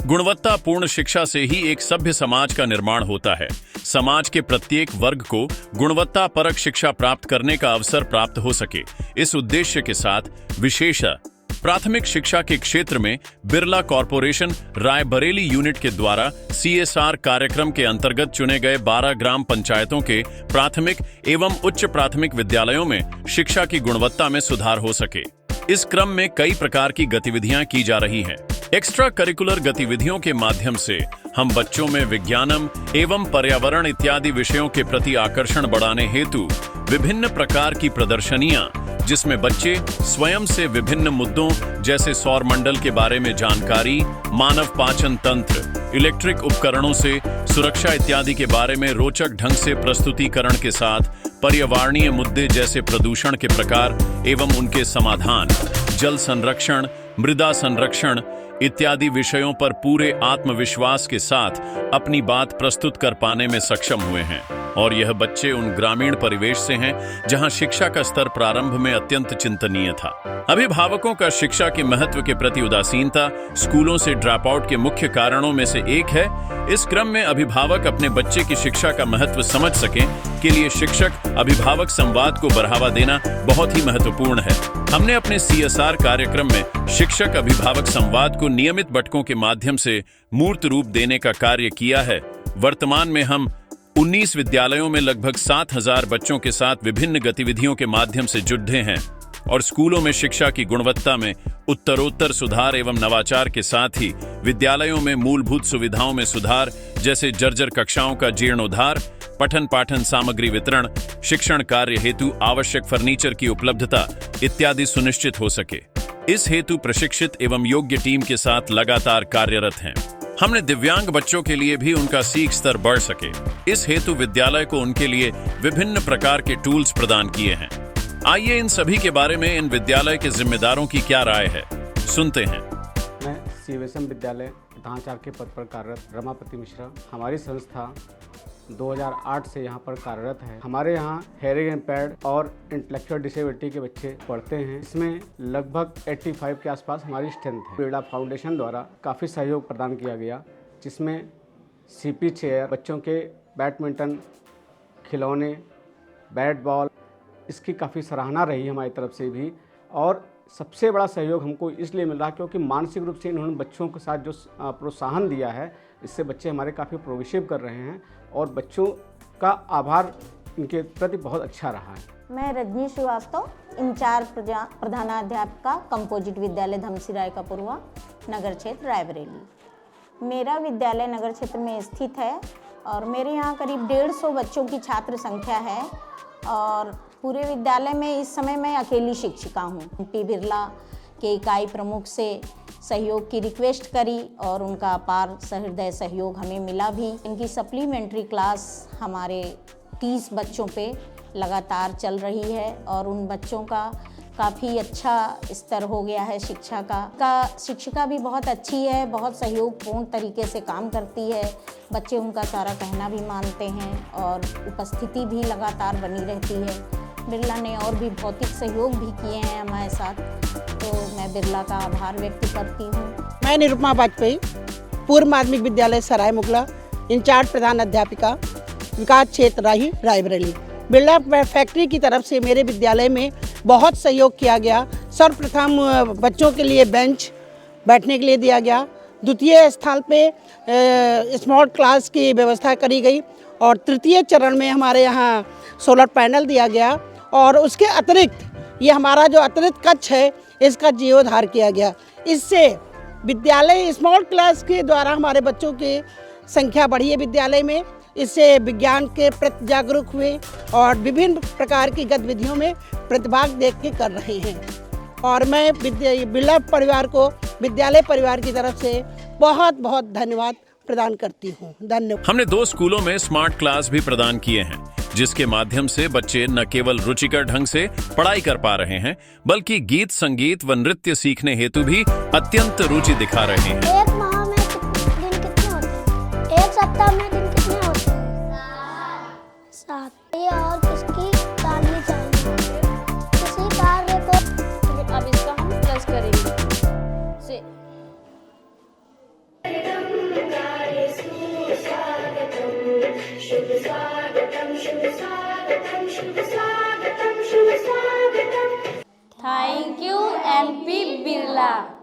गुणवत्तापूर्ण शिक्षा से ही एक सभ्य समाज का निर्माण होता है। समाज के प्रत्येक वर्ग को गुणवत्तापरक शिक्षा प्राप्त करने का अवसर प्राप्त हो सके, इस उद्देश्य के साथ विशेष प्राथमिक शिक्षा के क्षेत्र में बिरला कॉरपोरेशन रायबरेली यूनिट के द्वारा CSR कार्यक्रम के अंतर्गत चुने गए 12 ग्राम पंचायतों के प्राथमिक एवं उच्च प्राथमिक विद्यालयों में शिक्षा की गुणवत्ता में सुधार हो सके। इस क्रम में कई प्रकार की गतिविधियां की जा रही हैं। एक्स्ट्रा करिकुलर गतिविधियों के माध्यम से हम बच्चों में विज्ञानम एवं पर्यावरण इत्यादि विषयों के प्रति आकर्षण बढ़ाने हेतु विभिन्न प्रकार की प्रदर्शनियां, जिसमें बच्चे स्वयं से विभिन्न मुद्दों जैसे सौर मंडल के बारे में जानकारी, मानव पाचन तंत्र, इलेक्ट्रिक उपकरणों से सुरक्षा इत्यादि के बारे में रोचक ढंग से प्रस्तुतिकरण के साथ पर्यावरणीय मुद्दे जैसे प्रदूषण के प्रकार एवं उनके समाधान, जल संरक्षण, मृदा संरक्षण इत्यादि विषयों पर पूरे आत्मविश्वास के साथ अपनी बात प्रस्तुत कर पाने में सक्षम हुए हैं। और यह बच्चे उन ग्रामीण परिवेश से हैं जहां शिक्षा का स्तर प्रारंभ में अत्यंत चिंतनीय था। अभिभावकों का शिक्षा के महत्व के प्रति उदासीनता स्कूलों से ड्रॉप आउट के मुख्य कारणों में से एक है। इस क्रम में अभिभावक अपने बच्चे की शिक्षा का महत्व समझ सकें के लिए शिक्षक अभिभावक संवाद को बढ़ावा देना बहुत ही महत्वपूर्ण है। हमने अपने CSR कार्यक्रम में शिक्षक अभिभावक संवाद को नियमित बैठकों के माध्यम से मूर्त रूप देने का कार्य किया है। वर्तमान में हम 19 विद्यालयों में लगभग 7,000 बच्चों के साथ विभिन्न गतिविधियों के माध्यम से जुड़े हैं और स्कूलों में शिक्षा की गुणवत्ता में उत्तरोत्तर सुधार एवं नवाचार के साथ ही विद्यालयों में मूलभूत सुविधाओं में सुधार जैसे जर्जर कक्षाओं का जीर्णोद्धार, पठन पाठन सामग्री वितरण, शिक्षण कार्य हेतु आवश्यक फर्नीचर की उपलब्धता इत्यादि सुनिश्चित हो सके। इस हेतु प्रशिक्षित एवं योग्य टीम के साथ लगातार कार्यरत हैं। हमने दिव्यांग बच्चों के लिए भी उनका सीख स्तर बढ़ सके, इस हेतु विद्यालय को उनके लिए विभिन्न प्रकार के टूल्स प्रदान किए हैं। आइए इन सभी के बारे में इन विद्यालय के जिम्मेदारों की क्या राय है, सुनते हैं। मैं CVSM विद्यालय प्रधानाचार्य के पद पर कार्यरत रमापति मिश्रा। हमारी संस्था 2008 से यहाँ पर कार्यरत है। हमारे यहाँ हेयरिंग इम्पेयर्ड और इंटेलेक्चुअल डिसेबिलिटी के बच्चे पढ़ते हैं। इसमें लगभग 85 के आसपास हमारी स्ट्रेंथ है। बिरला फाउंडेशन द्वारा काफ़ी सहयोग प्रदान किया गया, जिसमें CP चेयर, बच्चों के बैडमिंटन खिलौने, बैट बॉल, इसकी काफ़ी सराहना रही हमारी तरफ से भी। और सबसे बड़ा सहयोग हमको इसलिए मिल रहा क्योंकि मानसिक रूप से इन्होंने बच्चों के साथ जो प्रोत्साहन दिया है, इससे बच्चे हमारे काफ़ी प्रोग्रेसिव कर रहे हैं और बच्चों का आभार इनके प्रति बहुत अच्छा रहा है। मैं रजनी श्रीवास्तव, इंचार्ज प्रधानाध्यापिका कंपोजिट विद्यालय धमसिराय का पूर्वा, नगर क्षेत्र रायबरेली। मेरा विद्यालय नगर क्षेत्र में स्थित है और मेरे यहाँ करीब 150 बच्चों की छात्र संख्या है और पूरे विद्यालय में इस समय मैं अकेली शिक्षिका हूँ। MP बिरला के इकाई प्रमुख से सहयोग की रिक्वेस्ट करी और उनका अपार सहृदय सहयोग हमें मिला भी। इनकी सप्लीमेंट्री क्लास हमारे 30 बच्चों पे लगातार चल रही है और उन बच्चों का काफ़ी अच्छा स्तर हो गया है शिक्षा का। शिक्षिका भी बहुत अच्छी है, बहुत सहयोगपूर्ण तरीके से काम करती है। बच्चे उनका सारा कहना भी मानते हैं और उपस्थिति भी लगातार बनी रहती है। बिरला ने और भी भौतिक सहयोग भी किए हैं हमारे साथ, तो मैं बिरला का आभार व्यक्त करती हूँ। मैं निरुपमा वाजपेयी, पूर्व माध्यमिक विद्यालय सराय मुगला, इंचार्ज प्रधान अध्यापिका, विकास क्षेत्र राही रायबरेली। बिरला फैक्ट्री की तरफ से मेरे विद्यालय में बहुत सहयोग किया गया। सर्वप्रथम बच्चों के लिए बेंच बैठने के लिए दिया गया। द्वितीय स्थान पे स्मार्ट क्लास की व्यवस्था करी गई और तृतीय चरण में हमारे यहाँ सोलर पैनल दिया गया और उसके अतिरिक्त ये हमारा जो अतिरिक्त कक्ष है इसका जीर्णोद्धार किया गया। इससे विद्यालय स्मार्ट क्लास के द्वारा हमारे बच्चों की संख्या बढ़ी है विद्यालय में। इससे विज्ञान के प्रति जागरूक हुए और विभिन्न प्रकार की गतिविधियों में प्रतिभाग देख के कर रहे हैं। और मैं बिरला परिवार को विद्यालय परिवार की तरफ से बहुत बहुत धन्यवाद प्रदान करती हूँ। धन्यवाद। हमने 2 स्कूलों में स्मार्ट क्लास भी प्रदान किए हैं, जिसके माध्यम से बच्चे न केवल रुचिकर ढंग से पढ़ाई कर पा रहे हैं, बल्कि गीत संगीत व नृत्य सीखने हेतु भी अत्यंत रुचि दिखा रहे हैं। एक माह में दिन कितने होते हैं? एक सप्ताह में दिन कितने होते हैं? 7। ये और किसकी डालनी चाहिए? किसी कार्य को अब इसका हम प्लस करेंगे। Thank you MP Birla.